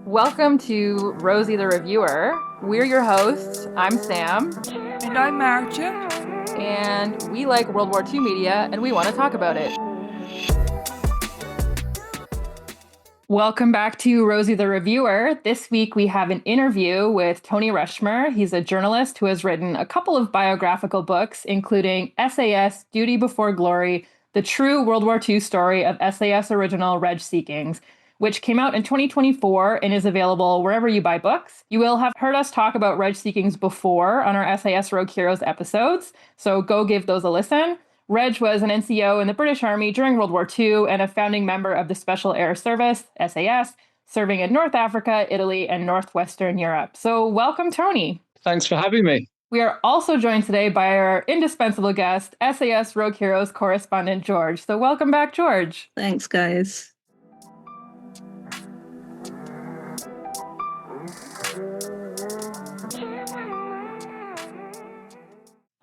Welcome to Rosie the Reviewer. We're your hosts. I'm Sam, And I'm Marcia. and we like World War II media, and we want to talk about it. Welcome back to Rosie the Reviewer. This week we have an interview with Tony Rushmer. He's a journalist who has written a couple of biographical books, including SAS, Duty Before Glory, the true World War II story of SAS original Reg Seekings, which came out in 2024 and is available wherever you buy books. You will have heard us talk about Reg Seekings before on our SAS Rogue Heroes episodes, so go give those a listen. Reg was an NCO in the British Army during World War II and a founding member of the Special Air Service, SAS, serving in North Africa, Italy, and Northwestern Europe. So welcome, Tony. Thanks for having me. We are also joined today by our indispensable guest, SAS Rogue Heroes correspondent, George. So welcome back, George. Thanks, guys.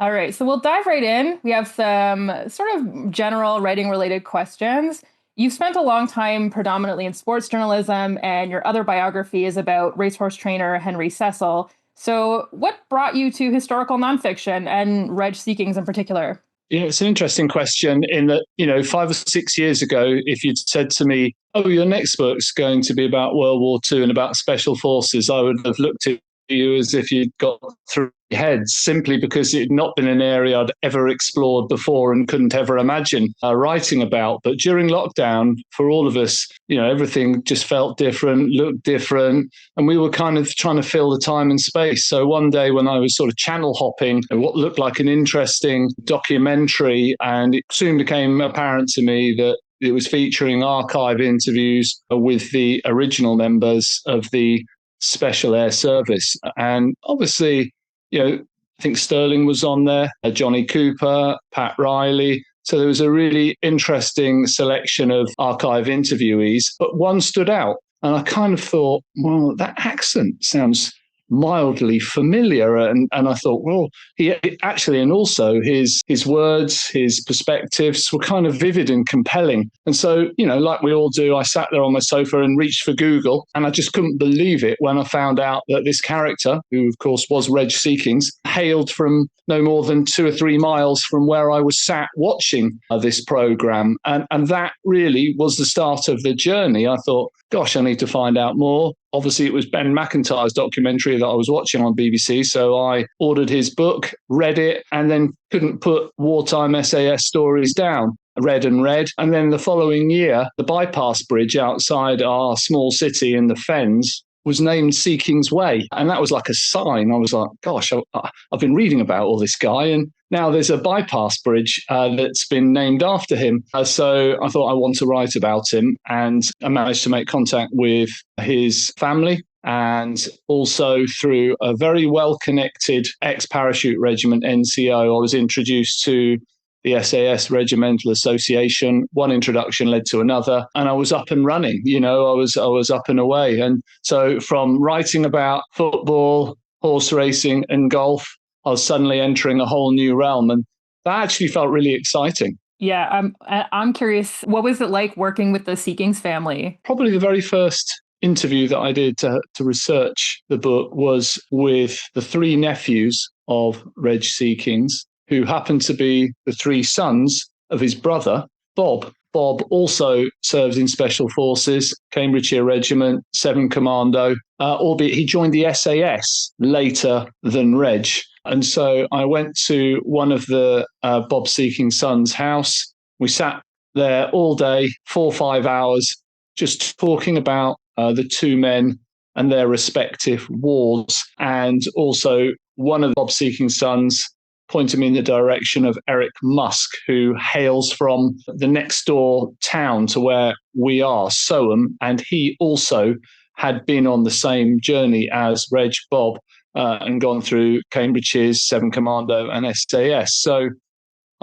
All right, so we'll dive right in. We have some sort of general writing related questions. You've spent a long time predominantly in sports journalism, and your other biography is about racehorse trainer Henry Cecil. So what brought you to historical nonfiction and Reg Seekings in particular? Yeah, it's an interesting question in that, 5 or 6 years ago, if you'd said to me, oh, your next book's going to be about World War II and about special forces, I would have looked at you as if you'd got three heads, simply because it had not been an area I'd ever explored before and couldn't ever imagine writing about. But during lockdown, for all of us, everything just felt different, looked different, and we were kind of trying to fill the time and space. So one day when I was sort of channel hopping at what looked like an interesting documentary, and it soon became apparent to me that it was featuring archive interviews with the original members of the Special Air Service. And obviously, I think Sterling was on there, Johnny Cooper, Pat Riley. So there was a really interesting selection of archive interviewees, but one stood out. And I kind of thought, well, that accent sounds mildly familiar. And I thought, well, he actually, and also his words, his perspectives were kind of vivid and compelling. And so, like we all do, I sat there on my sofa and reached for Google, and I just couldn't believe it when I found out that this character, who of course was Reg Seekings, hailed from no more than 2 or 3 miles from where I was sat watching this program. And that really was the start of the journey. I thought, gosh, I need to find out more. Obviously, it was Ben McIntyre's documentary that I was watching on BBC. So I ordered his book, read it, and then couldn't put wartime SAS stories down. Read. And then the following year, the bypass bridge outside our small city in the Fens was named Seekings Way. And that was like a sign. I was like, gosh, I've been reading about all this guy. And now there's a bypass bridge that's been named after him. So I thought I want to write about him. And I managed to make contact with his family. And also through a very well-connected ex-parachute regiment, NCO, I was introduced to the SAS Regimental Association. One introduction led to another, and I was up and running. I was up and away. And so from writing about football, horse racing, and golf, I was suddenly entering a whole new realm, and that actually felt really exciting. Yeah, I'm curious, what was it like working with the Seekings family? Probably the very first interview that I did to research the book was with the 3 nephews of Reg Seekings, who happened to be the 3 sons of his brother, Bob. Bob also served in Special Forces, Cambridgeshire Regiment, 7 Commando, albeit he joined the SAS later than Reg. And so I went to one of the Bob Seeking's sons' house. We sat there all day, 4 or 5 hours, just talking about the 2 men and their respective wars. And also one of Bob Seeking's sons pointed me in the direction of Eric Musk, who hails from the next door town to where we are, Soham, and he also had been on the same journey as Reg Bob and gone through Cambridgeshire's 7 Commando and SAS. So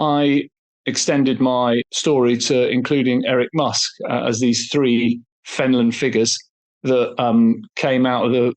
I extended my story to including Eric Musk as these 3 Fenland figures that came out of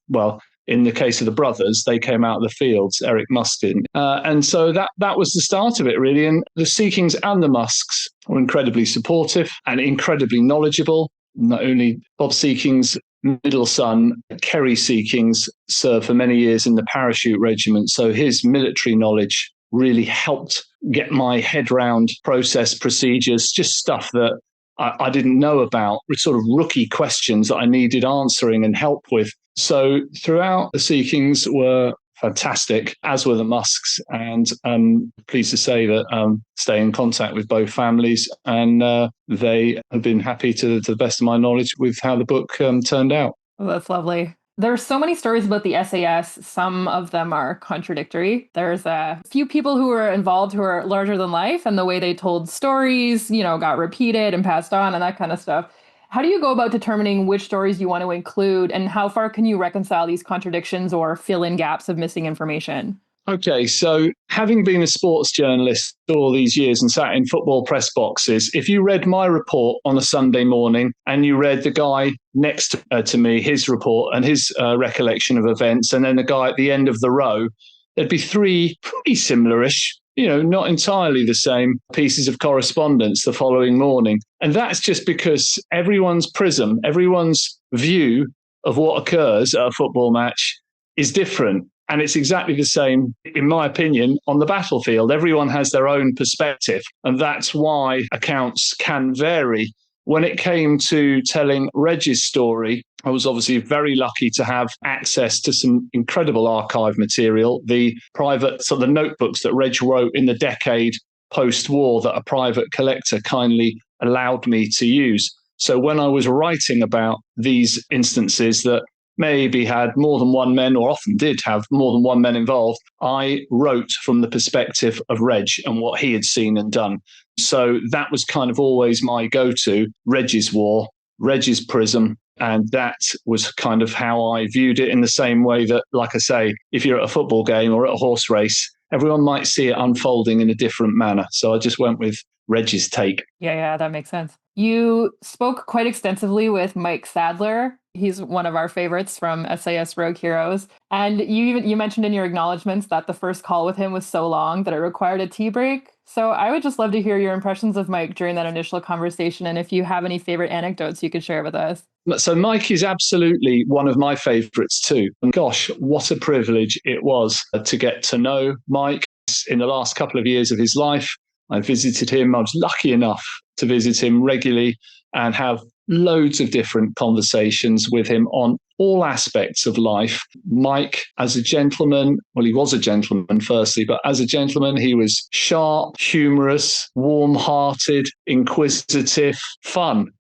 in the case of the brothers, they came out of the fields, Eric Musk didn't. And so that was the start of it, really. And the Seekings and the Musks were incredibly supportive and incredibly knowledgeable. Not only Bob Seekings middle son, Kerry Seekings, served for many years in the parachute regiment. So his military knowledge really helped get my head round process, procedures, just stuff that I didn't know about, sort of rookie questions that I needed answering and help with. So throughout, the Seekings were fantastic, as were the Musks. And I'm pleased to say that stay in contact with both families, and they have been happy to the best of my knowledge with how the book turned out. Oh, that's lovely. There's so many stories about the SAS. Some of them are contradictory. There's a few people who were involved who are larger than life, and the way they told stories, got repeated and passed on and that kind of stuff. How do you go about determining which stories you want to include, and how far can you reconcile these contradictions or fill in gaps of missing information? Okay, so having been a sports journalist all these years and sat in football press boxes, if you read my report on a Sunday morning and you read the guy next to me, his report and his recollection of events, and then the guy at the end of the row, there'd be three pretty similar-ish, not entirely the same pieces of correspondence the following morning. And that's just because everyone's prism, everyone's view of what occurs at a football match is different. And it's exactly the same, in my opinion, on the battlefield. Everyone has their own perspective, and that's why accounts can vary. When it came to telling Reg's story, I was obviously very lucky to have access to some incredible archive material, the notebooks that Reg wrote in the decade post-war that a private collector kindly allowed me to use. So when I was writing about these instances that maybe had more than one man, or often did have more than one man involved, I wrote from the perspective of Reg and what he had seen and done. So that was kind of always my go-to, Reg's war, Reg's prism. And that was kind of how I viewed it, in the same way that, like I say, if you're at a football game or at a horse race, everyone might see it unfolding in a different manner. So I just went with Reg's take. Yeah, that makes sense. You spoke quite extensively with Mike Sadler. He's one of our favorites from SAS Rogue Heroes. And you mentioned in your acknowledgements that the first call with him was so long that it required a tea break. So I would just love to hear your impressions of Mike during that initial conversation, and if you have any favorite anecdotes you could share with us. So Mike is absolutely one of my favorites too. And gosh, what a privilege it was to get to know Mike in the last couple of years of his life. I visited him. I was lucky enough to visit him regularly and have loads of different conversations with him on all aspects of life. Mike, as a gentleman, well, he was a gentleman firstly, but as a gentleman, he was sharp, humorous, warm-hearted, inquisitive, fun,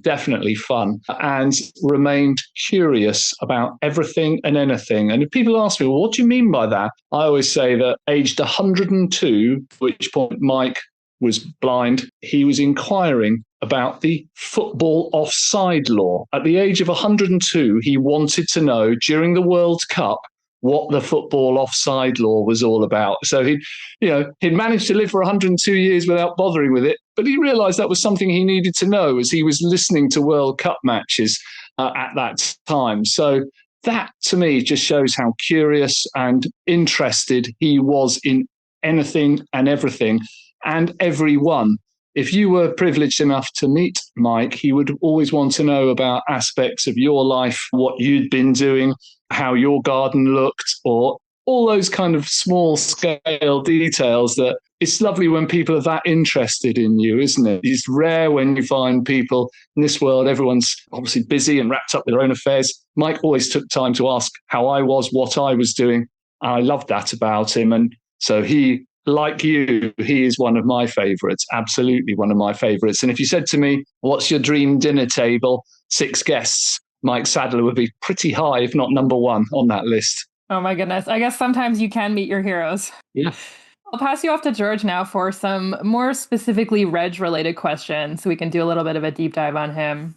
definitely fun, and remained curious about everything and anything. And if people ask me, well, what do you mean by that? I always say that aged 102, at which point Mike was blind, he was inquiring about the football offside law. At the age of 102, he wanted to know during the World Cup what the football offside law was all about. So he'd managed to live for 102 years without bothering with it, but he realized that was something he needed to know as he was listening to World Cup matches at that time. So that, to me, just shows how curious and interested he was in anything and everything and everyone. If you were privileged enough to meet Mike, he would always want to know about aspects of your life, what you'd been doing, how your garden looked, or all those kind of small scale details that it's lovely when people are that interested in you, isn't it? It's rare when you find people in this world. Everyone's obviously busy and wrapped up with their own affairs. Mike always took time to ask how I was, what I was doing. I loved that about him. And so he, like you, he is one of my favorites, absolutely one of my favorites. And if you said to me, what's your dream dinner table? 6 guests, Mike Sadler would be pretty high, if not number one on that list. Oh my goodness. I guess sometimes you can meet your heroes. Yeah. I'll pass you off to George now for some more specifically Reg-related questions, so we can do a little bit of a deep dive on him.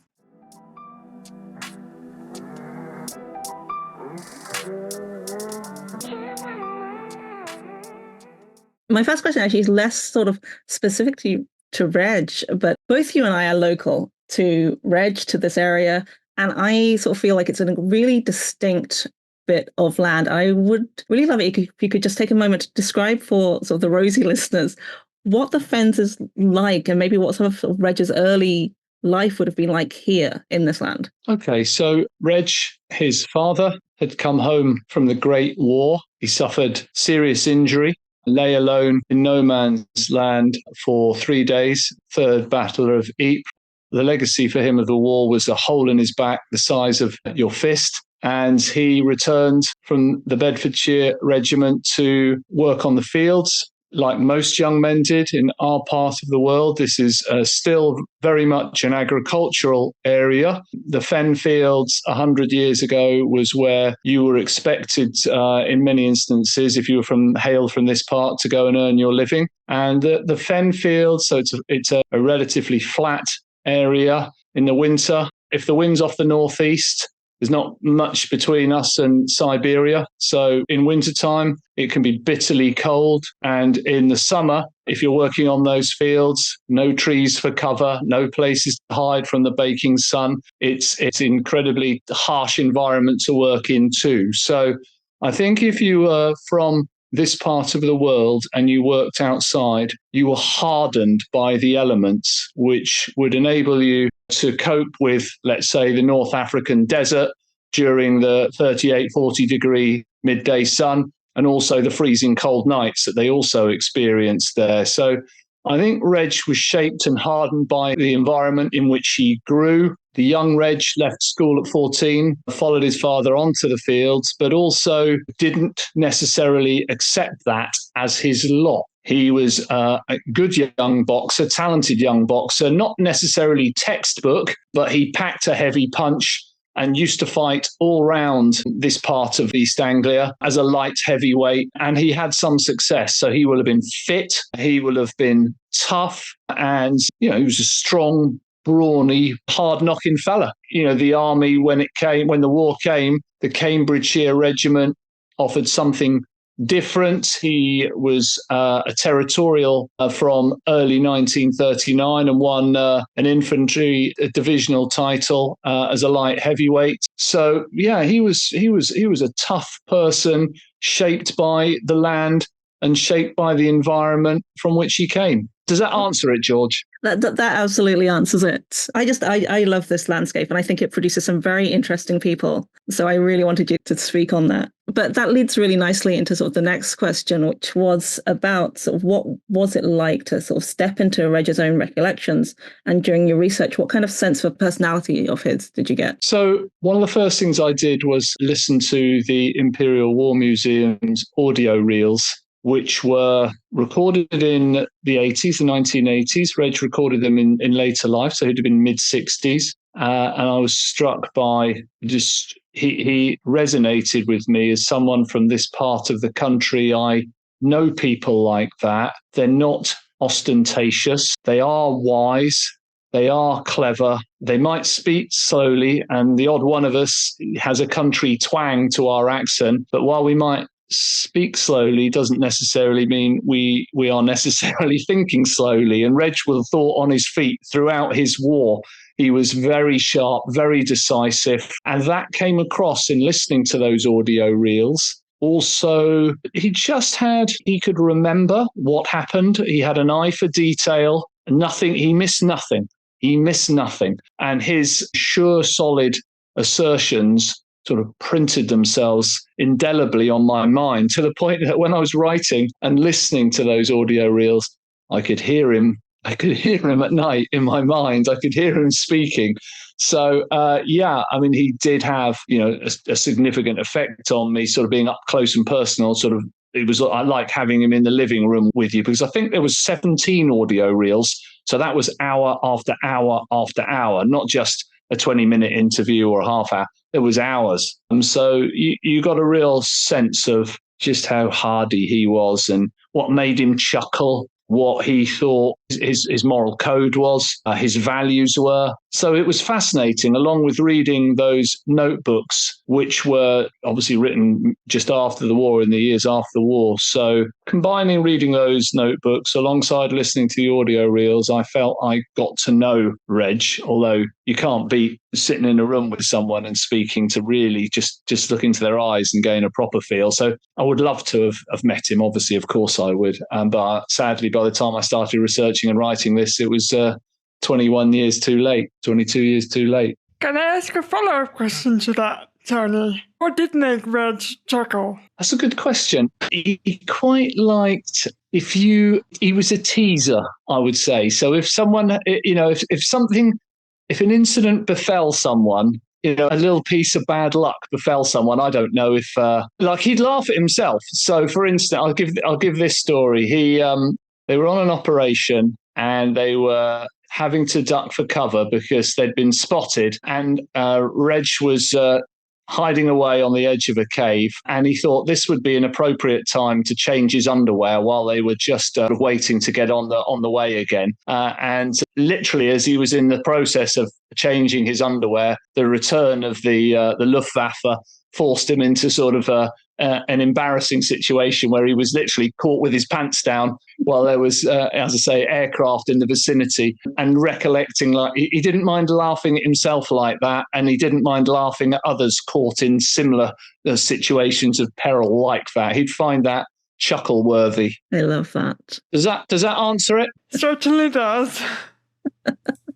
My first question actually is less sort of specific to Reg, but both you and I are local to Reg, to this area, and I sort of feel like it's a really distinct bit of land. I would really love it if you could just take a moment to describe for sort of the Rosie listeners what the Fens is like, and maybe what some of Reg's early life would have been like here in this land? Okay, so Reg, his father, had come home from the Great War. He suffered serious injury, lay alone in no man's land for 3 days, Third Battle of Ypres. The legacy for him of the war was a hole in his back the size of your fist. And he returned from the Bedfordshire Regiment to work on the fields, like most young men did in our part of the world. This is still very much an agricultural area. The fen fields 100 years ago was where you were expected, in many instances, if you were hailed from this part, to go and earn your living. And the fen fields, so it's a relatively flat area in the winter. If the wind's off the northeast, there's not much between us and Siberia. So in wintertime, it can be bitterly cold. And in the summer, if you're working on those fields, no trees for cover, no places to hide from the baking sun. It's incredibly harsh environment to work in too. So I think if you were from this part of the world and you worked outside, you were hardened by the elements, which would enable you to cope with, let's say, the North African desert during the 38, 40 degree midday sun, and also the freezing cold nights that they also experienced there. So I think Reg was shaped and hardened by the environment in which he grew. The young Reg left school at 14, followed his father onto the fields, but also didn't necessarily accept that as his lot. He was a good young boxer, talented young boxer, not necessarily textbook, but he packed a heavy punch and used to fight all round this part of East Anglia as a light heavyweight. And he had some success. So he will have been fit. He will have been tough. And, he was a strong, brawny, hard-knocking fella. The army, when the war came, the Cambridgeshire Regiment offered something different. He was a territorial from early 1939 and won an infantry divisional title as a light heavyweight. So yeah, he was a tough person, shaped by the land and shaped by the environment from which he came. Does that answer it, George? That absolutely answers it. I love this landscape, and I think it produces some very interesting people. So I really wanted you to speak on that. But that leads really nicely into sort of the next question, which was about sort of what was it like to sort of step into Reg's own recollections, and during your research, what kind of sense of personality of his did you get? So one of the first things I did was listen to the Imperial War Museum's audio reels, which were recorded in the 80s, the 1980s. Reg recorded them in later life, so he'd have been mid-60s. And I was struck by he resonated with me as someone from this part of the country. I know people like that. They're not ostentatious. They are wise. They are clever. They might speak slowly, and the odd one of us has a country twang to our accent. But while we might speak slowly, doesn't necessarily mean we are necessarily thinking slowly. And Reg will have thought on his feet throughout his war. He was very sharp, very decisive. And that came across in listening to those audio reels. Also, he could remember what happened. He had an eye for detail. He missed nothing. And his sure, solid assertions sort of printed themselves indelibly on my mind, to the point that when I was writing and listening to those audio reels, I could hear him at night in my mind. I could hear him speaking. So, he did have, a significant effect on me, sort of being up close and personal. I like having him in the living room with you, because I think there was 17 audio reels. So that was hour after hour after hour, not just a 20-minute interview or a half hour. It was hours. So you got a real sense of just how hardy he was and what made him chuckle, what he thought his moral code was, his values were. So it was fascinating, along with reading those notebooks, which were obviously written just after the war, in the years after the war. So combining reading those notebooks alongside listening to the audio reels, I felt I got to know Reg, although you can't beat sitting in a room with someone and speaking to really just look into their eyes and gain a proper feel. So I would love to have met him, obviously, of course I would. But sadly, by the time I started researching and writing this, it was 21 years too late, 22 years too late. Can I ask a follow-up question to that, Tony? What did make Reg chuckle? That's a good question. He quite liked he was a teaser, I would say. So if someone, if an incident befell someone, a little piece of bad luck befell someone, I don't know if, he'd laugh at himself. So for instance, I'll give this story. They were on an operation and they were having to duck for cover because they'd been spotted, and Reg was hiding away on the edge of a cave, and he thought this would be an appropriate time to change his underwear while they were just waiting to get on the way again. And literally, as he was in the process of changing his underwear, the return of the Luftwaffe forced him into sort of an embarrassing situation where he was literally caught with his pants down while there was, as I say, aircraft in the vicinity, and recollecting, like, he didn't mind laughing at himself like that, and he didn't mind laughing at others caught in similar situations of peril like that. He'd find that chuckle worthy. I love that. Does that answer it? Certainly does.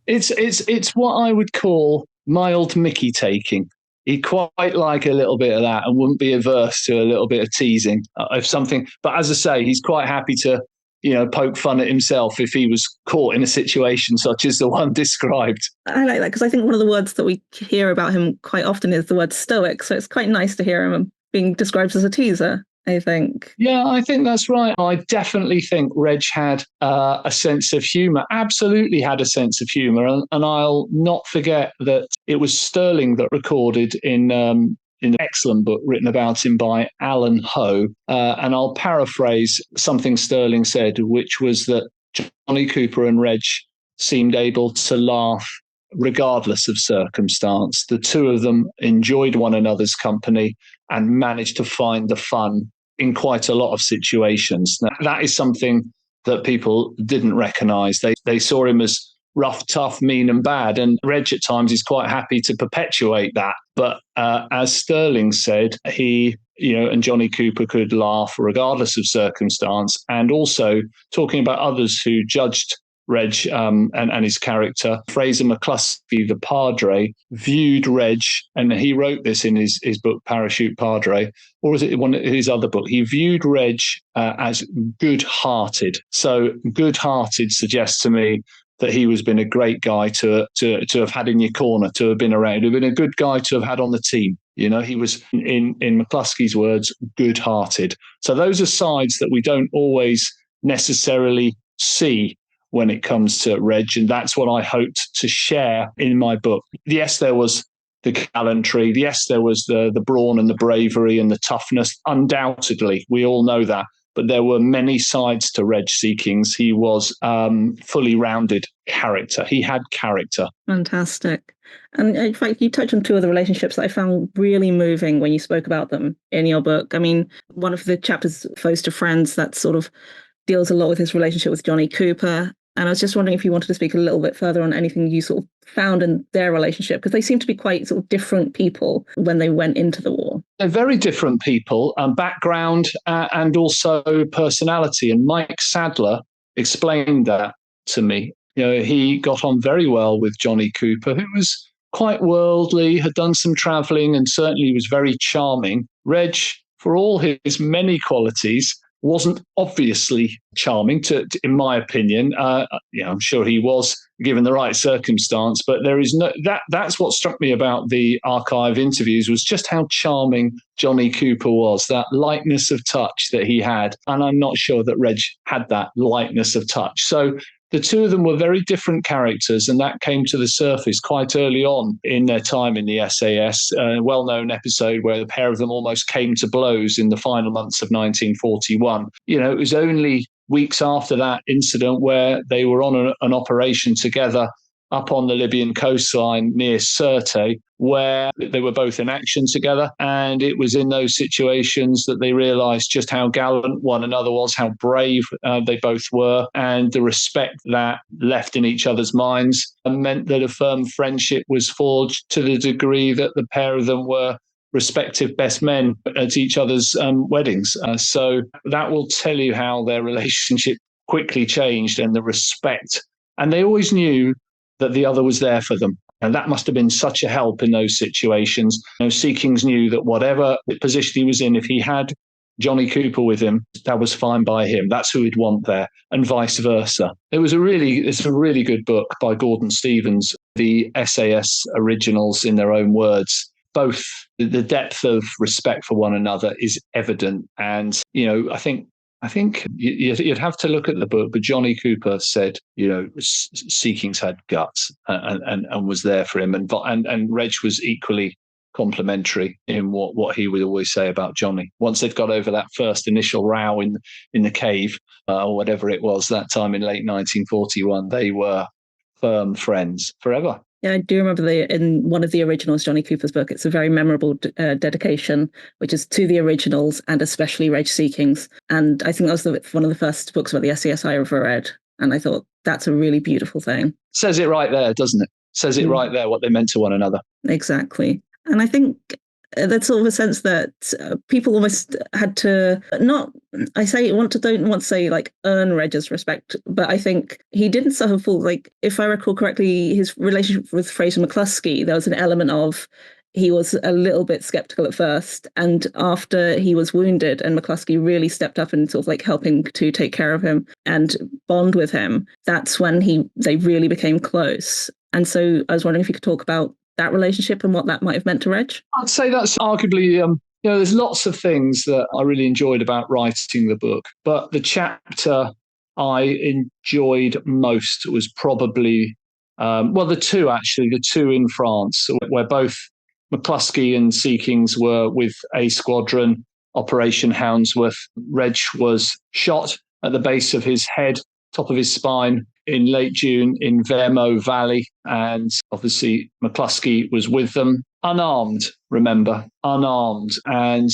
It's what I would call mild Mickey taking. He'd quite like a little bit of that and wouldn't be averse to a little bit of teasing of something. But as I say, he's quite happy to, poke fun at himself if he was caught in a situation such as the one described. I like that because I think one of the words that we hear about him quite often is the word stoic. So it's quite nice to hear him being described as a teaser, I think. Yeah, I think that's right. I definitely think Reg had a sense of humour, absolutely had a sense of humour. And I'll not forget that it was Sterling that recorded in an excellent book written about him by Alan Ho. And I'll paraphrase something Sterling said, which was that Johnny Cooper and Reg seemed able to laugh regardless of circumstance. The two of them enjoyed one another's company and managed to find the fun in quite a lot of situations. Now, that is something that people didn't recognise. They saw him as rough, tough, mean and bad. And Reg at times is quite happy to perpetuate that. But as Sterling said, he, and Johnny Cooper could laugh regardless of circumstance. And also talking about others who judged Reg and his character, Fraser McCluskey, the Padre, viewed Reg, and he wrote this in his book, Parachute Padre, or was it one of his other book? He viewed Reg as good-hearted. So good-hearted suggests to me that he was been a great guy to have had in your corner, to have been around, to have been a good guy to have had on the team. He was, in McCluskey's words, good-hearted. So those are sides that we don't always necessarily see when it comes to Reg, and that's what I hoped to share in my book. Yes, there was the gallantry. Yes, there was the brawn and the bravery and the toughness. Undoubtedly, we all know that. But there were many sides to Reg Seekings. He was fully rounded character. He had character. Fantastic. And in fact, you touched on two of the relationships that I found really moving when you spoke about them in your book. I mean, one of the chapters, Foes to Friends, that sort of deals a lot with his relationship with Johnny Cooper. And I was just wondering if you wanted to speak a little bit further on anything you sort of found in their relationship, because they seem to be quite sort of different people when they went into the war. They're very different people, background and also personality. And Mike Sadler explained that to me. He got on very well with Johnny Cooper, who was quite worldly, had done some travelling, and certainly was very charming. Reg, for all his many qualities, wasn't obviously charming, in my opinion. I'm sure he was given the right circumstance, but there is that's what struck me about the archive interviews, was just how charming Johnny Cooper was, that lightness of touch that he had. And I'm not sure that Reg had that lightness of touch. So the two of them were very different characters, and that came to the surface quite early on in their time in the SAS. A well-known episode where the pair of them almost came to blows in the final months of 1941. It was only weeks after that incident where they were on an operation together up on the Libyan coastline near Sirte, where they were both in action together. And it was in those situations that they realised just how gallant one another was, how brave they both were, and the respect that left in each other's minds, and meant that a firm friendship was forged to the degree that the pair of them were respective best men at each other's weddings. So that will tell you how their relationship quickly changed, and the respect. And they always knew that the other was there for them. And that must have been such a help in those situations. Seekings knew that whatever position he was in, if he had Johnny Cooper with him, that was fine by him. That's who he'd want there, and vice versa. It's a really good book by Gordon Stevens, the SAS originals in their own words. Both the depth of respect for one another is evident. And, I think you'd have to look at the book, but Johnny Cooper said, Seekings had guts and was there for him. And Reg was equally complimentary in what he would always say about Johnny. Once they'd got over that first initial row in the cave, or whatever it was, that time in late 1941, they were firm friends forever. Yeah, I do remember in one of the originals, Johnny Cooper's book, it's a very memorable dedication, which is to the originals and especially Reg Seekings. And I think that was one of the first books about the SAS I ever read. And I thought that's a really beautiful thing. Says it right there, doesn't it? Says it right there, what they meant to one another. Exactly. And I think that's sort of a sense that people almost had to don't want to say like earn Reg's respect, but I think he didn't suffer full, like, if I recall correctly, his relationship with Fraser McCluskey, there was an element of he was a little bit skeptical at first, and after he was wounded and McCluskey really stepped up and sort of like helping to take care of him and bond with him, that's when they really became close. And so I was wondering if you could talk about that relationship and what that might have meant to Reg. I'd say that's arguably, there's lots of things that I really enjoyed about writing the book, but the chapter I enjoyed most was probably, the two in France, where both McCluskey and Seekings were with a squadron, Operation Houndsworth. Reg was shot at the base of his head, top of his spine, in late June in Vermo Valley. And obviously McCluskey was with them, unarmed, remember, unarmed. And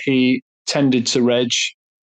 he tended to Reg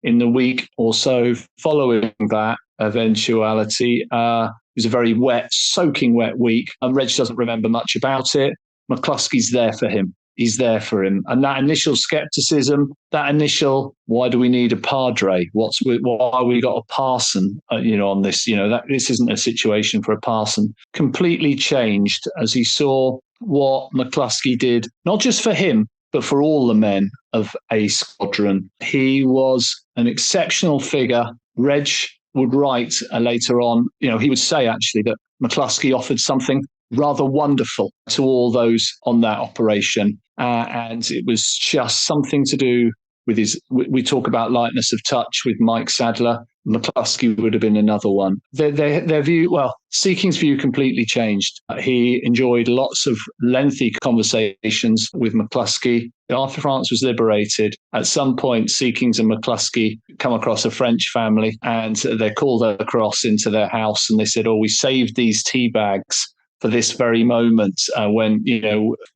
in the week or so following that eventuality. It was a very wet, soaking wet week. And Reg doesn't remember much about it. McCluskey's there for him. He's there for him. And that initial skepticism, why do we need a padre? Why we got a parson, on this? This isn't a situation for a parson. Completely changed as he saw what McCluskey did, not just for him, but for all the men of a squadron. He was an exceptional figure. Reg would write later on, he would say actually that McCluskey offered something rather wonderful to all those on that operation. And it was just something to do with we talk about lightness of touch with Mike Sadler. McCluskey would have been another one. Their view, Seeking's view completely changed. He enjoyed lots of lengthy conversations with McCluskey. After France was liberated, at some point, Seekings and McCluskey come across a French family, and they called across into their house, and they said, we saved these tea bags for this very moment when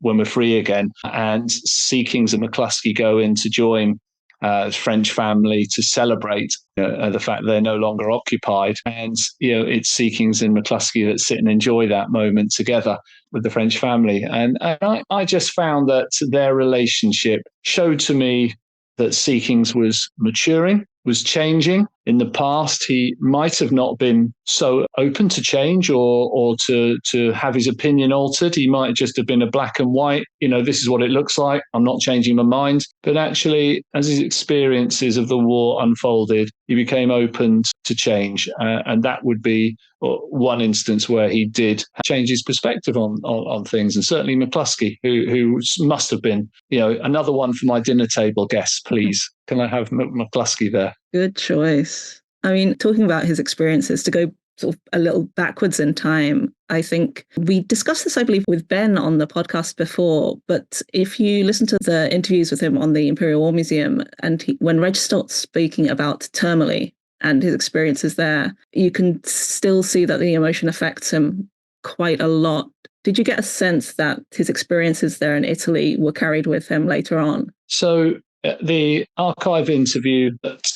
we're free again. And Seekings and McCluskey go in to join the French family to celebrate the fact they're no longer occupied. And it's Seekings and McCluskey that sit and enjoy that moment together with the French family. And I just found that their relationship showed to me that Seekings was maturing, was changing. In the past, he might have not been so open to change or to have his opinion altered. He might just have been a black and white, this is what it looks like, I'm not changing my mind. But actually, as his experiences of the war unfolded, he became open to change. And that would be one instance where he did change his perspective on things. And certainly McCluskey, who must have been, another one for my dinner table guests, please. Can I have McCluskey there? Good choice. I mean, talking about his experiences, to go sort of a little backwards in time, I think we discussed this, I believe, with Ben on the podcast before, but if you listen to the interviews with him on the Imperial War Museum, and when Reg starts speaking about Termoli and his experiences there, you can still see that the emotion affects him quite a lot. Did you get a sense that his experiences there in Italy were carried with him later on? So the archive interview that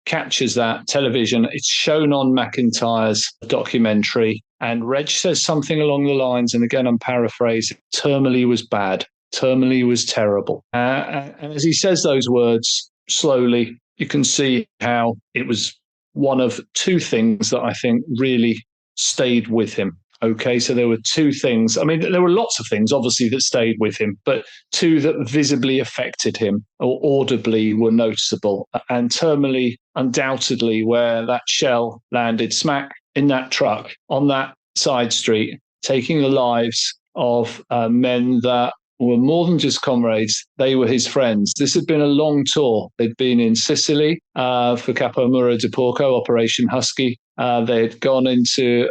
captures that television, it's shown on McIntyre's documentary, and Reg says something along the lines, and again I'm paraphrasing, Termoli was bad, Termoli was terrible. And as he says those words slowly, you can see how it was one of two things that I think really stayed with him. Okay, so there were two things. I mean, there were lots of things, obviously, that stayed with him, but two that visibly affected him or audibly were noticeable. And terminally, undoubtedly, where that shell landed smack in that truck on that side street, taking the lives of men that were more than just comrades. They were his friends. This had been a long tour. They'd been in Sicily for Capo Muro di Porco, Operation Husky. They had gone into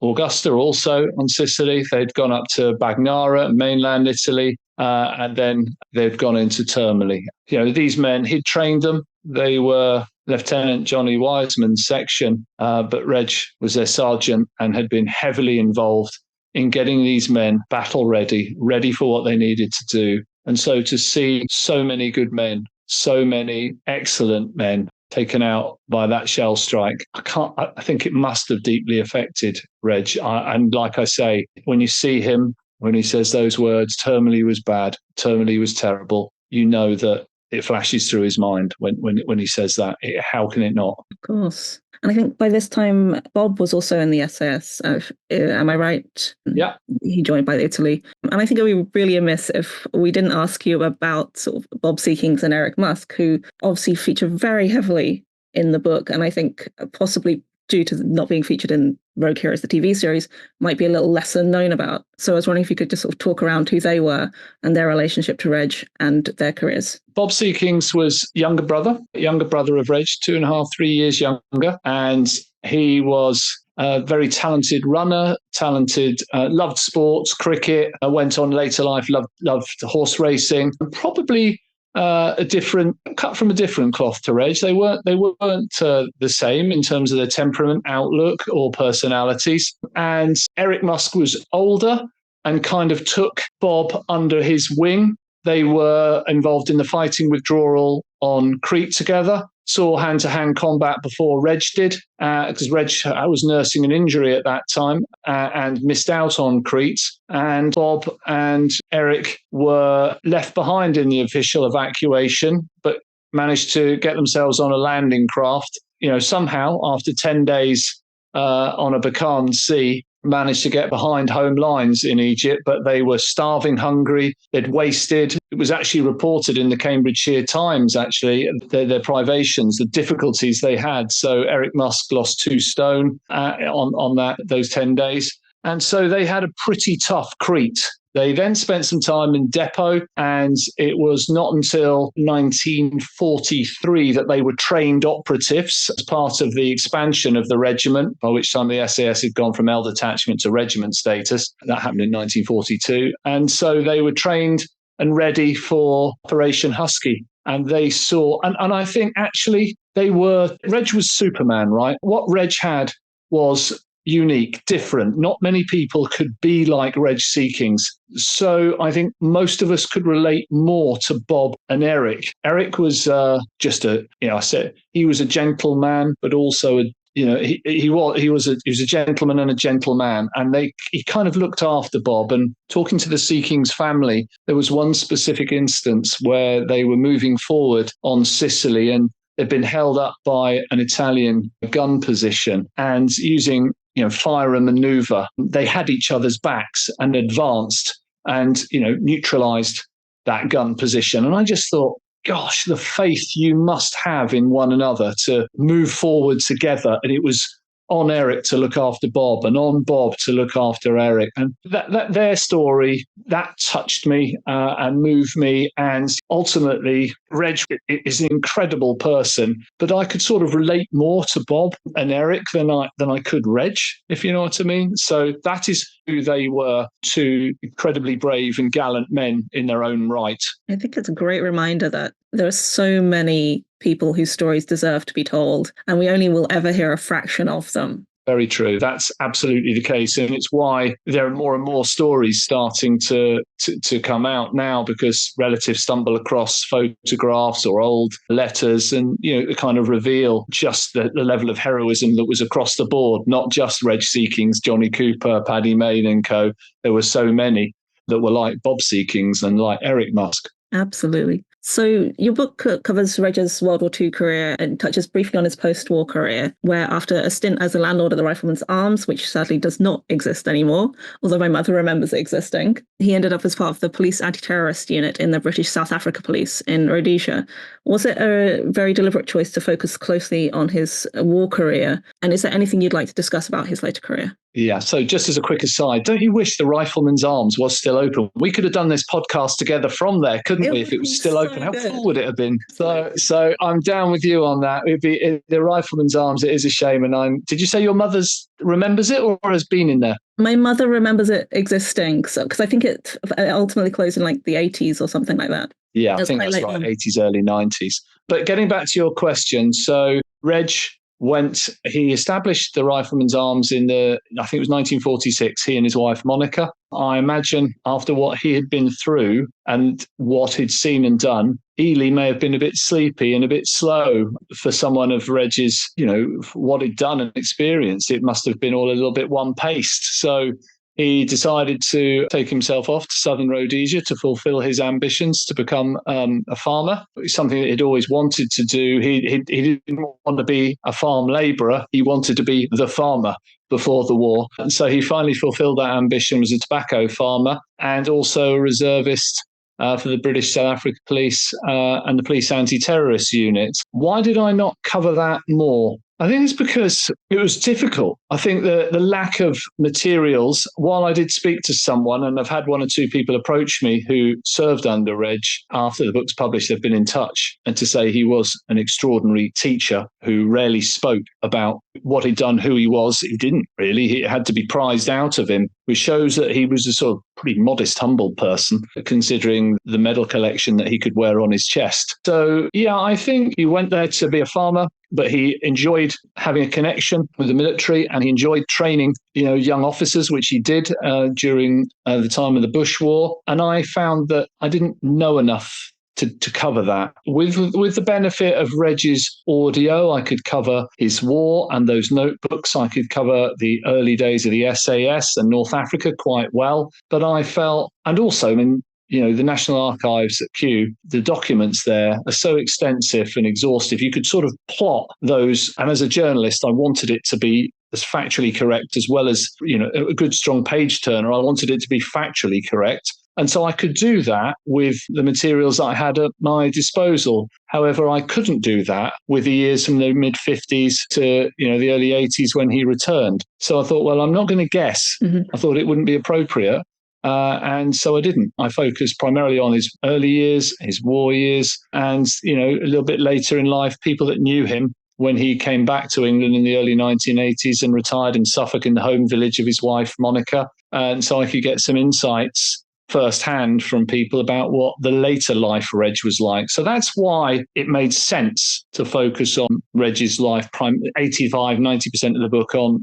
Augusta, also on Sicily. They'd gone up to Bagnara, mainland Italy, and then they'd gone into Termoli. These men, he'd trained them. They were Lieutenant Johnny Wiseman's section, but Reg was their sergeant and had been heavily involved in getting these men battle ready for what they needed to do. And so to see so many good men, so many excellent men taken out by that shell strike, I think it must have deeply affected Reg. And like I say, when you see him, when he says those words, Termoli was bad, Termoli was terrible, you know that it flashes through his mind when he says that. How can it not? Of course. And I think by this time, Bob was also in the SAS. Am I right? Yeah. He joined by Italy. And I think it would be really amiss if we didn't ask you about sort of Bob Seekings and Eric Musk, who obviously feature very heavily in the book. And I think possibly due to not being featured in Rogue Heroes, the TV series, might be a little lesser known about. So I was wondering if you could just sort of talk around who they were and their relationship to Reg and their careers. Bob Seekings was younger brother of Reg, 2.5, 3 years younger. And he was a very talented runner, loved sports, cricket, went on later life, loved horse racing, and probably cut from a different cloth to Reg. They weren't the same in terms of their temperament, outlook, or personalities. And Eric Musk was older and kind of took Bob under his wing. They were involved in the fighting withdrawal on Crete together, saw hand-to-hand combat before Reg did, because Reg was nursing an injury at that time and missed out on Crete. And Bob and Eric were left behind in the official evacuation, but managed to get themselves on a landing craft. Somehow, after 10 days on a becalmed sea, managed to get behind home lines in Egypt, but they were starving, hungry, they'd wasted. It was actually reported in the Cambridgeshire Times, actually, their privations, the difficulties they had. So Eric Musk lost 2 stone on those 10 days. And so they had a pretty tough Crete. They then spent some time in depot, and it was not until 1943 that they were trained operatives as part of the expansion of the regiment, by which time the SAS had gone from L detachment to regiment status. That happened in 1942. And so they were trained and ready for Operation Husky. And they saw, and I think actually Reg was Superman, right? What Reg had was unique, different. Not many people could be like Reg Seekings. So I think most of us could relate more to Bob and Eric. Eric was he was a gentleman, but also he was a gentleman and a gentleman, and he kind of looked after Bob. And talking to the Seekings family, there was one specific instance where they were moving forward on Sicily, and they'd been held up by an Italian gun position, and using fire and maneuver, they had each other's backs and advanced and neutralized that gun position. And I just thought, gosh, the faith you must have in one another to move forward together. And it was on Eric to look after Bob and on Bob to look after Eric. And that their story, that touched me and moved me. And ultimately, Reg is an incredible person, but I could sort of relate more to Bob and Eric than I could Reg, if you know what I mean. So that is who they were, 2 incredibly brave and gallant men in their own right. I think it's a great reminder that there are so many people whose stories deserve to be told, and we only will ever hear a fraction of them. Very true. That's absolutely the case. And it's why there are more and more stories starting to come out now, because relatives stumble across photographs or old letters and, kind of reveal just the level of heroism that was across the board, not just Reg Seekings, Johnny Cooper, Paddy Mayne and co. There were so many that were like Bob Seekings and like Eric Musk. Absolutely. So your book covers Reg's World War II career and touches briefly on his post-war career, where after a stint as a landlord at the Rifleman's Arms, which sadly does not exist anymore, although my mother remembers it existing, he ended up as part of the police anti-terrorist unit in the British South Africa Police in Rhodesia. Was it a very deliberate choice to focus closely on his war career? And is there anything you'd like to discuss about his later career? Yeah, so just as a quick aside, don't you wish the Rifleman's Arms was still open? We could have done this podcast together from there, couldn't we, if it was still open? How cool would it have been? So I'm down with you on that. The Rifleman's Arms, it is a shame. And did you say your mother's remembers it or has been in there? My mother remembers it existing, because I think it ultimately closed in like the 80s or something like that. Yeah, I think that's right, 80s, early 90s. But getting back to your question, so Reg he established the Rifleman's Arms I think it was 1946, he and his wife, Monica. I imagine after what he had been through and what he'd seen and done, Ely may have been a bit sleepy and a bit slow for someone of Reg's, what he'd done and experienced. It must have been all a little bit one-paced. So he decided to take himself off to southern Rhodesia to fulfill his ambitions to become a farmer. It's something that he'd always wanted to do. He didn't want to be a farm labourer. He wanted to be the farmer before the war. And so he finally fulfilled that ambition as a tobacco farmer and also a reservist for the British South Africa Police and the Police Anti-Terrorist Unit. Why did I not cover that more? I think it's because it was difficult. I think the lack of materials, while I did speak to someone, and I've had one or two people approach me who served under Reg after the book's published, they've been in touch, and to say he was an extraordinary teacher who rarely spoke about what he'd done, who he was. He didn't really. It had to be prized out of him, which shows that he was a sort of pretty modest, humble person, considering the medal collection that he could wear on his chest. So, yeah, I think he went there to be a farmer, but he enjoyed having a connection with the military and he enjoyed training, young officers, which he did during the time of the Bush War. And I found that I didn't know enough to cover that. With the benefit of Reg's audio, I could cover his war and those notebooks. I could cover the early days of the SAS and North Africa quite well. But I felt, and also, the National Archives at Kew, the documents there are so extensive and exhaustive. You could sort of plot those. And as a journalist, I wanted it to be as factually correct as well as, a good, strong page turner. I wanted it to be factually correct. And so I could do that with the materials I had at my disposal. However, I couldn't do that with the years from the mid-50s to, the early 80s when he returned. So I thought, well, I'm not going to guess. Mm-hmm. I thought it wouldn't be appropriate. And so I didn't. I focused primarily on his early years, his war years, and, a little bit later in life, people that knew him when he came back to England in the early 1980s and retired in Suffolk in the home village of his wife, Monica. And so I could get some insights firsthand from people about what the later life Reg was like. So that's why it made sense to focus on Reg's life. 85-90% of the book on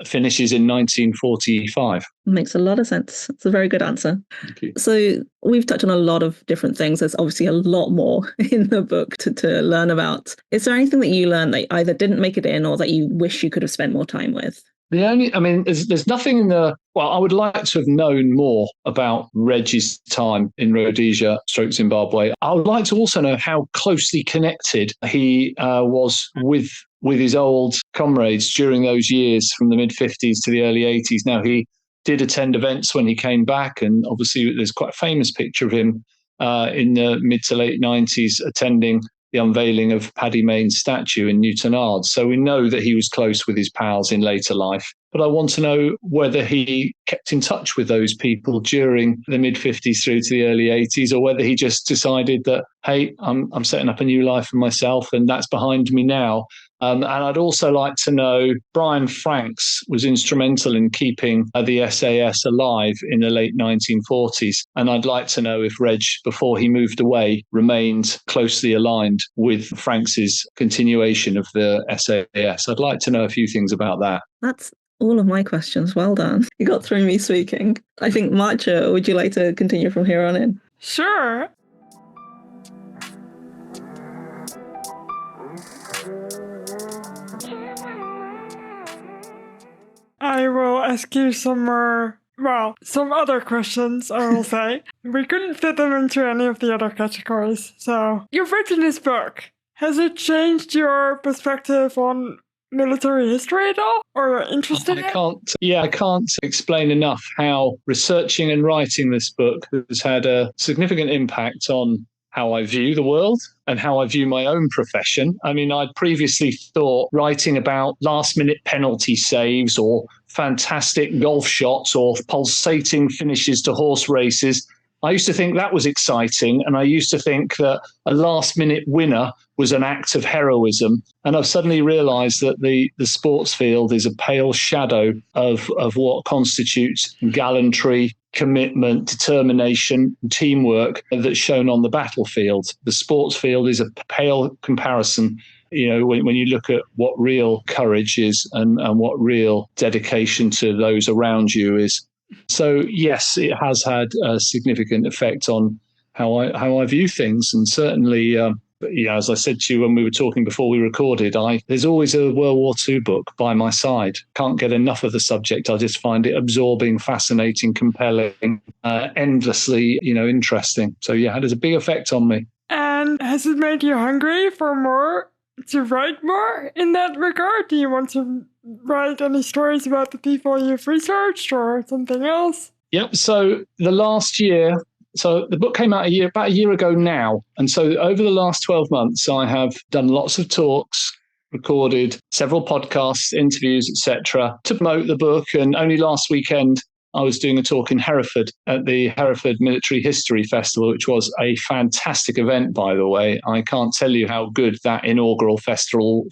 finishes in 1945. Makes a lot of sense. It's a very good answer. Thank you. So we've touched on a lot of different things. There's obviously a lot more in the book to learn about. Is there anything that you learned that either didn't make it in or that you wish you could have spent more time with? There's nothing in I would like to have known more about Reg's time in Rhodesia, Zimbabwe. I would like to also know how closely connected he was with his old comrades during those years from the mid-50s to the early 80s. Now, he did attend events when he came back, and obviously there's quite a famous picture of him in the mid to late 90s attending the unveiling of Paddy Mayne's statue in Newton Ard. So we know that he was close with his pals in later life. But I want to know whether he kept in touch with those people during the mid-50s through to the early 80s, or whether he just decided that, hey, I'm setting up a new life for myself and that's behind me now. And I'd also like to know, Brian Franks was instrumental in keeping the SAS alive in the late 1940s. And I'd like to know if Reg, before he moved away, remained closely aligned with Franks's continuation of the SAS. I'd like to know a few things about that. That's all of my questions. Well done. You got through me speaking. I think, Marcia, would you like to continue from here on in? Sure. I will ask you some more well, some other questions, I will say. We couldn't fit them into any of the other categories. So, you've written this book. Has it changed your perspective on military history at all? Or your interest in it? I can't explain enough how researching and writing this book has had a significant impact on how I view the world and how I view my own profession. I mean, I'd previously thought writing about last-minute penalty saves or fantastic golf shots or pulsating finishes to horse races, I used to think that was exciting. And I used to think that a last-minute winner was an act of heroism. And I've suddenly realised that the sports field is a pale shadow of what constitutes gallantry, commitment, determination, teamwork that's shown on the battlefield. The sports field is a pale comparison, when you look at what real courage is and what real dedication to those around you is. So, yes, it has had a significant effect on how I view things. And certainly, as I said to you when we were talking before we recorded, there's always a World War II book by my side. Can't get enough of the subject. I just find it absorbing, fascinating, compelling, endlessly, interesting. So, yeah, it has a big effect on me. And has it made you hungry for more, to write more in that regard? Do you want to write any stories about the people you've researched or something else? Yep. So the last year, so the book came out about a year ago now. And so over the last 12 months, I have done lots of talks, recorded several podcasts, interviews, etc., to promote the book. And only last weekend, I was doing a talk in Hereford at the Hereford Military History Festival, which was a fantastic event, by the way. I can't tell you how good that inaugural festival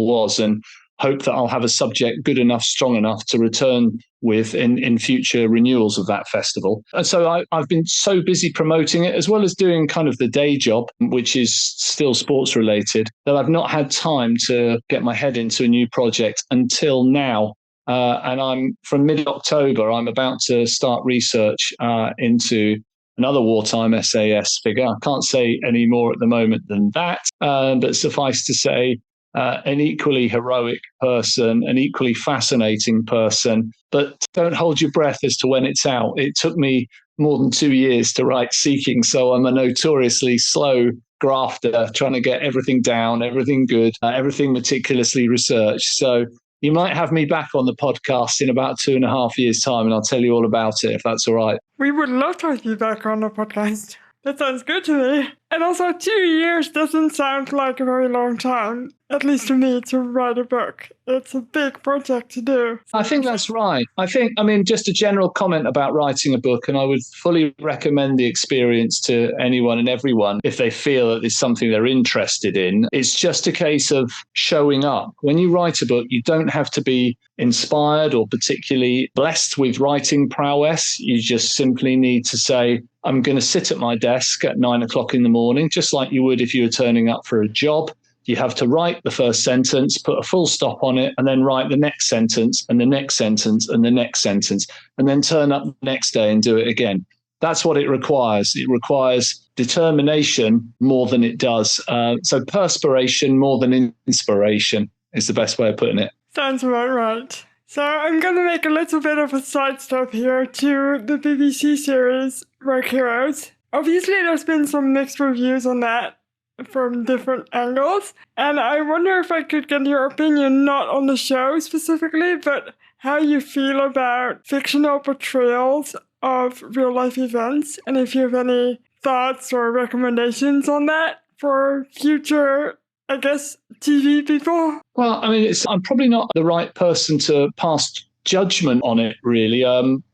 was, and hope that I'll have a subject good enough, strong enough to return with in future renewals of that festival. And so I've been so busy promoting it, as well as doing kind of the day job, which is still sports related, that I've not had time to get my head into a new project until now. And from mid-October, I'm about to start research into another wartime SAS figure. I can't say any more at the moment than that, but suffice to say, an equally heroic person, an equally fascinating person, but don't hold your breath as to when it's out. It took me more than 2 years to write Seekings, so I'm a notoriously slow grafter, trying to get everything down, everything good, everything meticulously researched. So you might have me back on the podcast in about 2.5 years' time, and I'll tell you all about it, if that's all right. We would love to have you back on the podcast. That sounds good to me. And also, 2 years doesn't sound like a very long time, at least to me, to write a book. It's a big project to do. I think that's right. I mean, just a general comment about writing a book, and I would fully recommend the experience to anyone and everyone if they feel that it's something they're interested in. It's just a case of showing up. When you write a book, you don't have to be inspired or particularly blessed with writing prowess. You just simply need to say, I'm going to sit at my desk at 9 o'clock in the morning, just like you would if you were turning up for a job. You have to write the first sentence, put a full stop on it, and then write the next sentence and the next sentence and the next sentence, and then turn up the next day and do it again. That's what it requires. It requires determination more than it does. So perspiration more than inspiration is the best way of putting it. Sounds about right. So I'm going to make a little bit of a sidestep here to the BBC series Rogue Heroes. Obviously, there's been some mixed reviews on that from different angles. And I wonder if I could get your opinion, not on the show specifically, but how you feel about fictional portrayals of real-life events. And if you have any thoughts or recommendations on that for future, I guess, TV people? Well, I mean, I'm probably not the right person to pass judgment on it, really.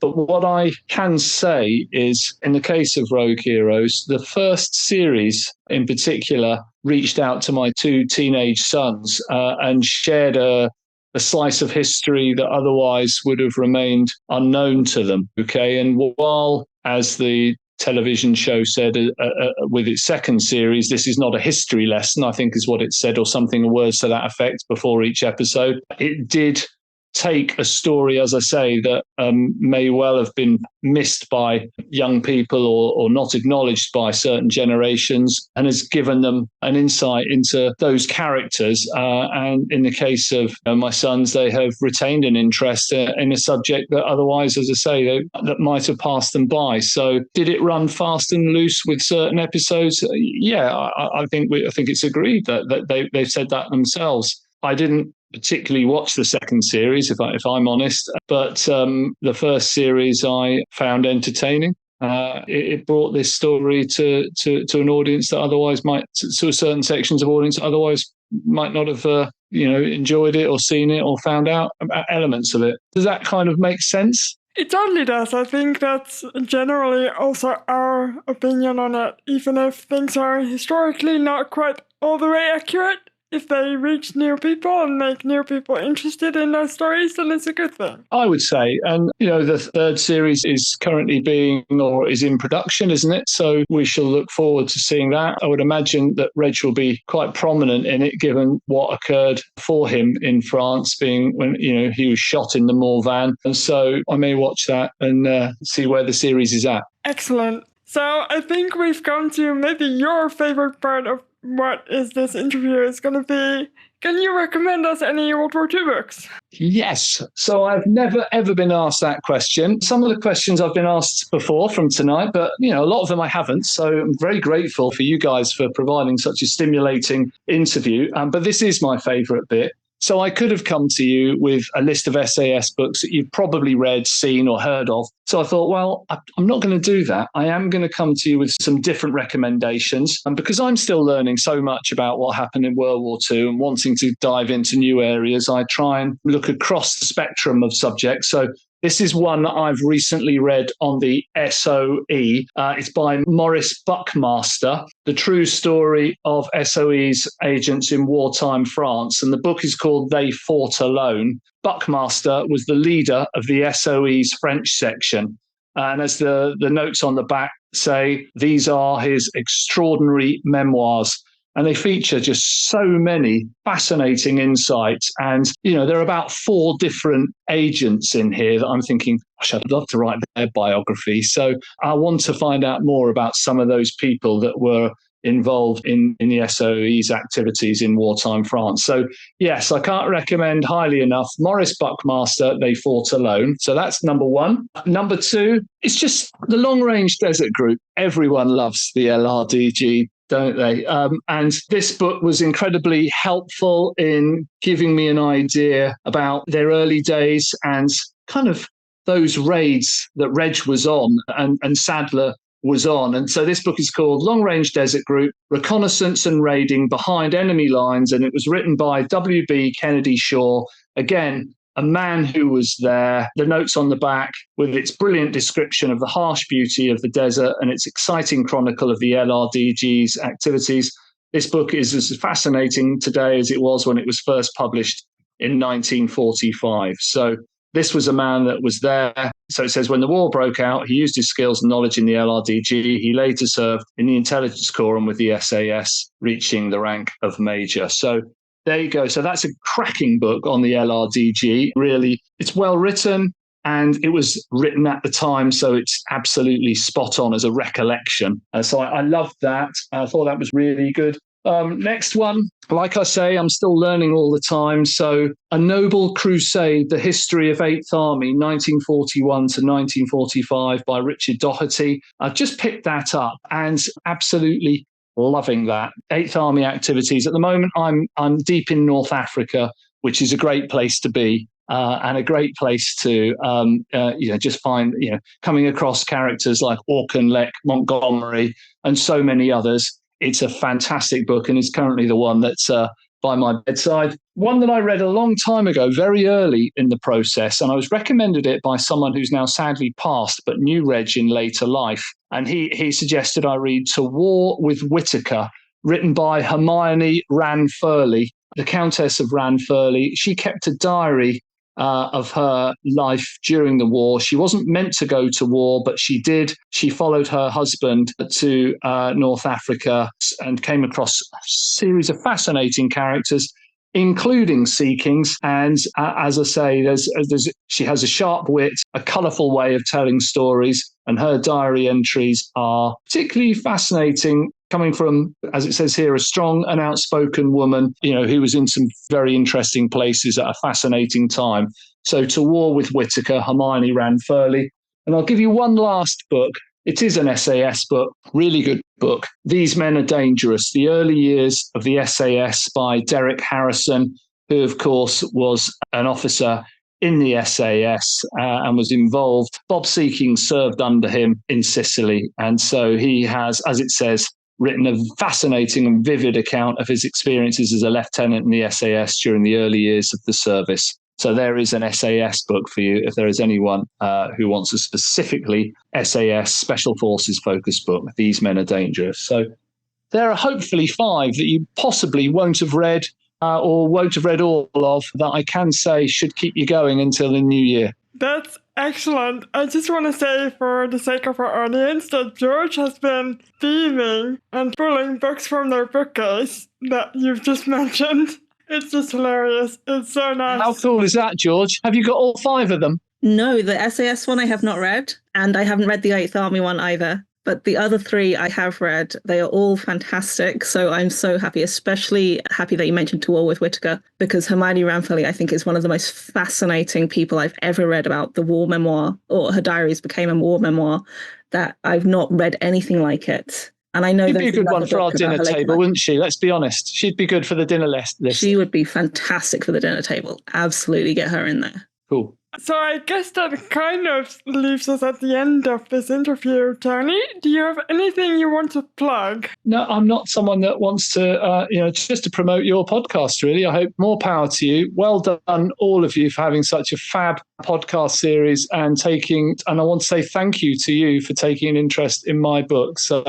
But what I can say is, in the case of Rogue Heroes, the first series in particular reached out to my 2 teenage sons and shared a slice of history that otherwise would have remained unknown to them. Okay, and while, as the television show said with its second series, this is not a history lesson, I think is what it said, or something, words to that effect before each episode, it did take a story, as I say, that may well have been missed by young people or not acknowledged by certain generations, and has given them an insight into those characters. And in the case of my sons, they have retained an interest in a subject that otherwise, as I say, that might have passed them by. So did it run fast and loose with certain episodes? Yeah, I think it's agreed that they've said that themselves. I didn't particularly watch the second series, if I'm honest, but the first series I found entertaining. It brought this story to an audience that otherwise might, to certain sections of audience that otherwise might not have enjoyed it or seen it or found out about elements of it. Does that kind of make sense? It totally does. I think that's generally also our opinion on it, even if things are historically not quite all the way accurate. If they reach new people and make new people interested in those stories, then it's a good thing. I would say. And, the third series is currently is in production, isn't it? So we shall look forward to seeing that. I would imagine that Reg will be quite prominent in it, given what occurred for him in France, being when, he was shot in the Morvan. And so I may watch that and see where the series is at. Excellent. So I think we've come to maybe your favorite part of what is this interview is going to be. Can you recommend us any World War II books? Yes. So I've never, ever been asked that question. Some of the questions I've been asked before from tonight, but, a lot of them I haven't. So I'm very grateful for you guys for providing such a stimulating interview. But this is my favorite bit. So I could have come to you with a list of SAS books that you've probably read, seen or heard of. So I thought, well, I'm not going to do that. I am going to come to you with some different recommendations. And because I'm still learning so much about what happened in World War II and wanting to dive into new areas, I try and look across the spectrum of subjects. So this is one that I've recently read on the SOE. It's by Maurice Buckmaster, The True Story of SOE's Agents in Wartime France. And the book is called They Fought Alone. Buckmaster was the leader of the SOE's French section. And as the notes on the back say, these are his extraordinary memoirs. And they feature just so many fascinating insights. And, there are about 4 different agents in here that I'm thinking, gosh, I'd love to write their biography. So I want to find out more about some of those people that were involved in the SOE's activities in wartime France. So, yes, I can't recommend highly enough Maurice Buckmaster, They Fought Alone. So that's number 1. Number 2, it's just the Long Range Desert Group. Everyone loves the LRDG, don't they? And this book was incredibly helpful in giving me an idea about their early days and kind of those raids that Reg was on and Sadler was on. And so this book is called Long Range Desert Group, Reconnaissance and Raiding Behind Enemy Lines. And it was written by W.B. Kennedy Shaw. Again, a man who was there. The notes on the back with its brilliant description of the harsh beauty of the desert and its exciting chronicle of the LRDG's activities. This book is as fascinating today as it was when it was first published in 1945. So this was a man that was there. So it says, when the war broke out, he used his skills and knowledge in the LRDG. He later served in the intelligence corps and with the SAS, reaching the rank of major. So there you go. So that's a cracking book on the LRDG. Really, it's well written and it was written at the time. So it's absolutely spot on as a recollection. So I loved that. I thought that was really good. Next one, like I say, I'm still learning all the time. So A Noble Crusade, The History of 8th Army, 1941 to 1945 by Richard Doherty. I've just picked that up and absolutely loving that. 8th Army activities. At the moment, I'm deep in North Africa, which is a great place to be. And a great place to, just find, coming across characters like Auchinleck, Montgomery, and so many others. It's a fantastic book and is currently the one that's by my bedside. One that I read a long time ago, very early in the process, and I was recommended it by someone who's now sadly passed, but knew Reg in later life. And he suggested I read To War with Whitaker, written by Hermione Ranfurly, the Countess of Ranfurly. She kept a diary of her life during the war. She wasn't meant to go to war, but she did. She followed her husband to North Africa and came across a series of fascinating characters. including Seekings. And as I say, she has a sharp wit, a colourful way of telling stories, and her diary entries are particularly fascinating, coming from, as it says here, a strong and outspoken woman, who was in some very interesting places at a fascinating time. So To War with Whittaker, Hermione Ranfurly. And I'll give you one last book. It is an SAS book, really good book. These Men Are Dangerous, The Early Years of the SAS by Derek Harrison, who, of course, was an officer in the SAS and was involved. Bob Seekings served under him in Sicily. And so he has, as it says, written a fascinating and vivid account of his experiences as a lieutenant in the SAS during the early years of the service. So there is an SAS book for you if there is anyone who wants a specifically SAS Special Forces focused book. These Men Are Dangerous. So there are hopefully 5 that you possibly won't have read or won't have read all of that I can say should keep you going until the new year. That's excellent. I just want to say, for the sake of our audience, that George has been beaming and pulling books from their bookcase that you've just mentioned. It's just hilarious. It's so nice. How cool is that, George? Have you got all 5 of them? No, the SAS one I have not read, and I haven't read the 8th Army one either. But the other 3 I have read. They are all fantastic. So I'm so happy, especially happy that you mentioned To War with Whittaker, because Hermione Ranfurly, I think, is one of the most fascinating people I've ever read about the war memoir, or her diaries became a war memoir, that I've not read anything like it. And I know she'd be a good one for our dinner table, wouldn't she? Let's be honest. She'd be good for the dinner list. She would be fantastic for the dinner table. Absolutely get her in there. Cool. So I guess that kind of leaves us at the end of this interview. Tony, do you have anything you want to plug? No, I'm not someone that wants to, just to promote your podcast, really. I hope more power to you. Well done, all of you, for having such a fab podcast series and I want to say thank you to you for taking an interest in my book. So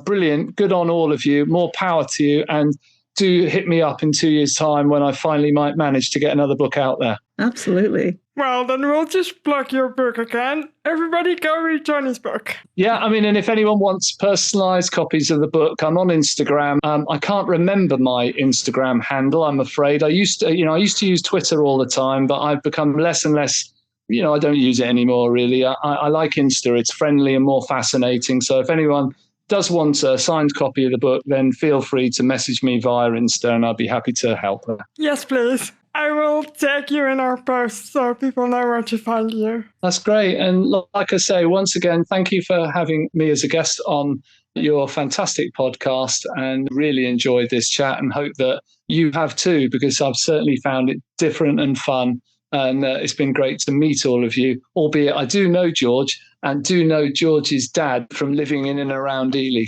brilliant. Good on all of you. More power to you. And do hit me up in 2 years' time when I finally might manage to get another book out there. Absolutely. Well, then we'll just plug your book again. Everybody go read Tony's book. Yeah, and if anyone wants personalised copies of the book, I'm on Instagram. I can't remember my Instagram handle, I'm afraid. I used to use Twitter all the time, but I've become less and less, I don't use it anymore, really. I like Insta. It's friendly and more fascinating. So if anyone does want a signed copy of the book, then feel free to message me via Insta and I'll be happy to help her. Yes, please. I will tag you in our post so people know where to find you. That's great. And like I say, once again, thank you for having me as a guest on your fantastic podcast, and really enjoyed this chat and hope that you have too, because I've certainly found it different and fun. And it's been great to meet all of you, albeit I do know George and do know George's dad from living in and around Ely.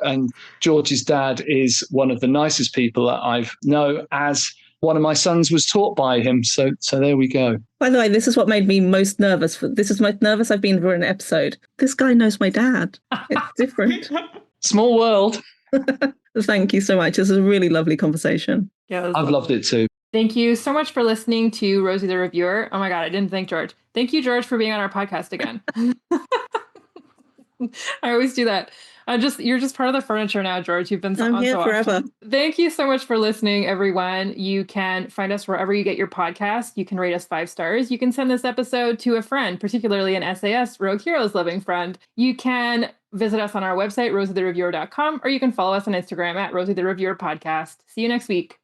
And George's dad is one of the nicest people that I know, as one of my sons was taught by him. So there we go. By the way, this is what made me most nervous. This is the most nervous I've been for an episode. This guy knows my dad. It's different. Small world. Thank you so much. This is a really lovely conversation. Yeah, I've loved it too. Thank you so much for listening to Rosie the Reviewer. Oh my God, I didn't thank George. Thank you, George, for being on our podcast again. I always do that. You're just part of the furniture now, George. You've been I'm here so forever. often. Thank you so much for listening, everyone. You can find us wherever you get your podcast. You can rate us 5 stars. You can send this episode to a friend, particularly an SAS Rogue Heroes loving friend. You can visit us on our website, rosietheReviewer.com, or you can follow us on Instagram at Rosie the Reviewer Podcast. See you next week.